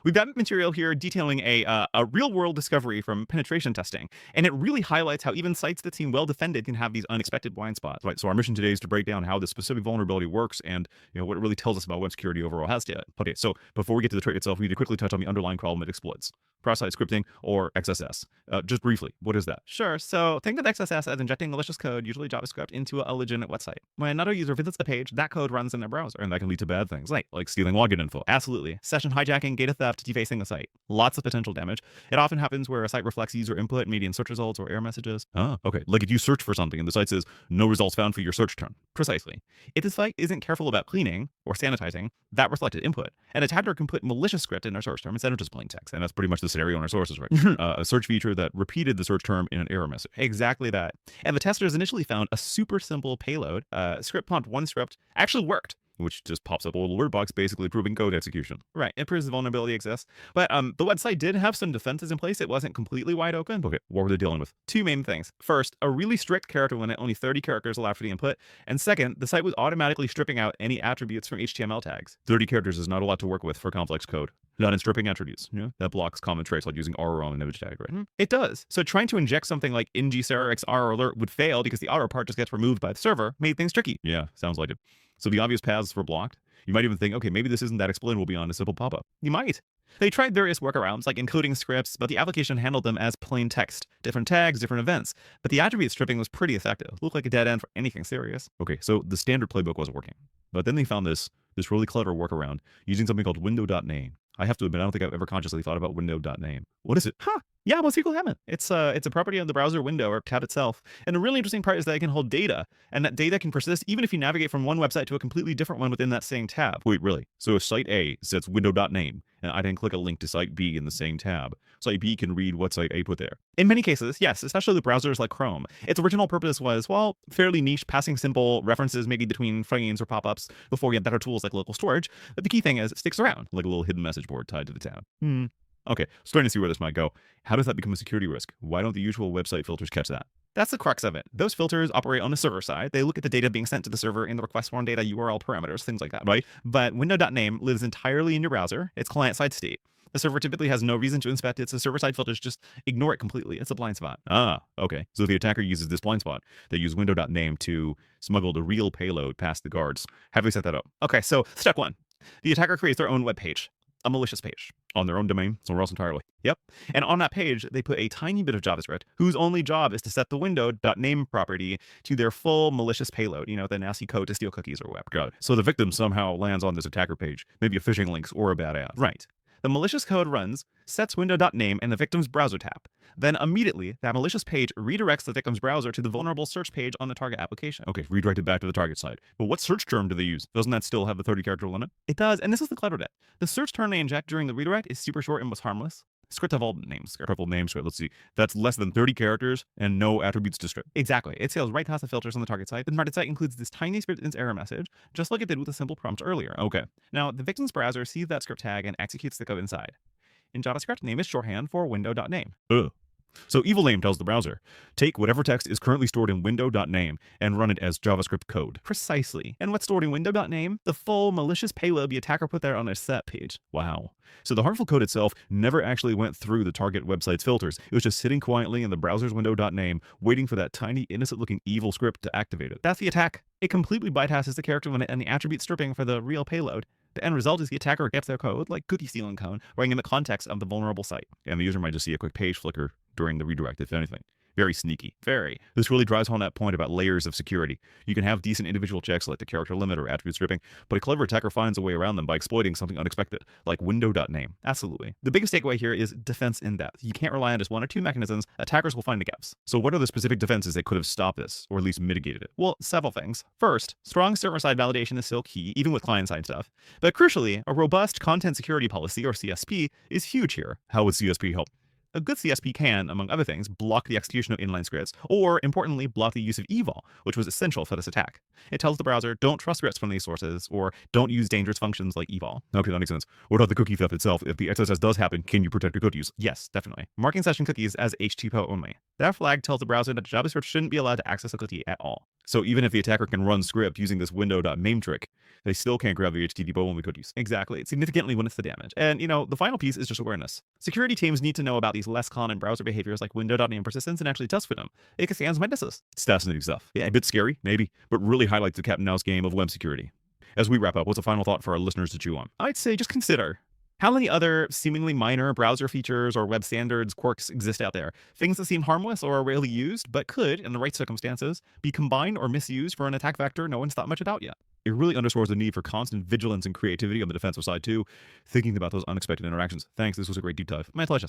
We've got material here detailing a real-world discovery from penetration testing, and it really highlights how even sites that seem well defended can have these unexpected blind spots. Right. So our mission today is to break down how this specific vulnerability works and what it really tells us about web security overall has to. Okay. So before we get to the trait itself, we need to quickly touch on the underlying problem it exploits: cross-site scripting, or XSS. Just briefly, what is that? Sure. So think of XSS as injecting malicious code, usually JavaScript, into a legitimate website. When another user visits the page, that code runs in their browser, and that can lead to bad things, like stealing login info. Absolutely. Session hijacking, data theft, defacing the site. Lots of potential damage. It often happens where a site reflects user input, maybe in search results or error messages. Oh, okay. Like if you search for something and the site says, no results found for your search term. Precisely. If the site isn't careful about cleaning or sanitizing that reflected input, an attacker can put malicious script in their search term instead of just plain text. And that's pretty much the scenario in our sources, right? A search feature that repeated the search term in an error message. Exactly that. And the testers initially found a super simple payload. Script prompt one script actually worked, which just pops up a little word box basically proving code execution. Right, it proves the vulnerability exists. But the website did have some defenses in place. It wasn't completely wide open. Okay, what were they dealing with? Two main things. First, a really strict character limit, only 30 characters allowed for the input. And second, the site was automatically stripping out any attributes from HTML tags. 30 characters is not a lot to work with for complex code. Not in stripping attributes. That blocks common traits like using RR on an image tag, right? It does. So trying to inject something like ngSerrX alert would fail because the auto part just gets removed by the server, made things tricky. Yeah, sounds like it. So the obvious paths were blocked. You might even think, okay, maybe this isn't that explainable beyond a simple pop-up. You might. They tried various workarounds, like including scripts, but the application handled them as plain text. Different tags, different events. But the attribute stripping was pretty effective. Looked like a dead end for anything serious. Okay, so the standard playbook wasn't working. But then they found this really clever workaround using something called window.name. I have to admit, I don't think I've ever consciously thought about window.name. What is it? Yeah, most people haven't. It's a property of the browser window or tab itself. And the really interesting part is that it can hold data, and that data can persist even if you navigate from one website to a completely different one within that same tab. Wait, really? So if site A sets window.name, and I then click a link to site B in the same tab, site B can read what site A put there. In many cases, yes, especially the browsers like Chrome. Its original purpose was, well, fairly niche, passing simple references maybe between frames or pop-ups before we had better tools like local storage. But the key thing is it sticks around, like a little hidden message board tied to the tab. Okay, starting to see where this might go. How does that become a security risk? Why don't the usual website filters catch that? That's the crux of it. Those filters operate on the server side. They look at the data being sent to the server in the request form data, URL parameters, things like that, right? But window.name lives entirely in your browser. It's client-side state. The server typically has no reason to inspect it, so server-side filters just ignore it completely. It's a blind spot. Okay. So the attacker uses this blind spot. They use window.name to smuggle the real payload past the guards. How do we set that up? Okay, so step one. The attacker creates their own web page. A malicious page on their own domain, somewhere else entirely. Yep. And on that page, they put a tiny bit of JavaScript whose only job is to set the window.name property to their full malicious payload, the nasty code to steal cookies or whatever. Got it. So the victim somehow lands on this attacker page, maybe a phishing links or a bad ad. Right. The malicious code runs, sets window.name in the victim's browser tab. Then immediately, that malicious page redirects the victim's browser to the vulnerable search page on the target application. Okay, redirected back to the target site. But what search term do they use? Doesn't that still have the 30-character limit? It does, and this is the clever bit. The search term they inject during the redirect is super short and was harmless. Script have all names, script names. Let's see. That's less than 30 characters and no attributes to strip. Exactly. It sails right past the filters on the target site. The target site includes this tiny script in its error message, just like it did with a simple prompt earlier. Okay. Now, the victim's browser sees that script tag and executes the code inside. In JavaScript, name is shorthand for window.name. So evil name tells the browser, take whatever text is currently stored in window.name and run it as JavaScript code. Precisely. And what's stored in window.name? The full malicious payload the attacker put there on their set page. Wow. So the harmful code itself never actually went through the target website's filters. It was just sitting quietly in the browser's window.name, waiting for that tiny, innocent-looking evil script to activate it. That's the attack. It completely bypasses the character limit and the attribute stripping for the real payload. The end result is the attacker gets their code, like cookie stealing code, running in the context of the vulnerable site. And the user might just see a quick page flicker during the redirect, if anything. Very sneaky. Very. This really drives home that point about layers of security. You can have decent individual checks like the character limit or attribute stripping, but a clever attacker finds a way around them by exploiting something unexpected, like window.name. Absolutely. The biggest takeaway here is defense in depth. You can't rely on just one or two mechanisms. Attackers will find the gaps. So what are the specific defenses that could have stopped this, or at least mitigated it? Well, several things. First, strong server-side validation is still key, even with client-side stuff. But crucially, a robust content security policy, or CSP, is huge here. How would CSP help? A good CSP can, among other things, block the execution of inline scripts, or, importantly, block the use of eval, which was essential for this attack. It tells the browser, don't trust scripts from these sources, or don't use dangerous functions like eval. Okay, that makes sense. What about the cookie theft itself? If the XSS does happen, can you protect your cookies? Yes, definitely. Marking session cookies as HTTP only. That flag tells the browser that JavaScript shouldn't be allowed to access a cookie at all. So even if the attacker can run script using this window.name trick, they still can't grab the HTTP only cookies. Exactly. It significantly limits the damage. And, the final piece is just awareness. Security teams need to know about these less common browser behaviors like window.name persistence and actually test for them. It scans might miss us. It's fascinating stuff. Yeah, a bit scary, maybe, but really highlights the cat and mouse game of web security. As we wrap up, what's a final thought for our listeners to chew on? I'd say just consider how many other seemingly minor browser features or web standards quirks exist out there? Things that seem harmless or are rarely used, but could, in the right circumstances, be combined or misused for an attack vector no one's thought much about yet. It really underscores the need for constant vigilance and creativity on the defensive side, too, thinking about those unexpected interactions. Thanks, this was a great deep dive. My pleasure.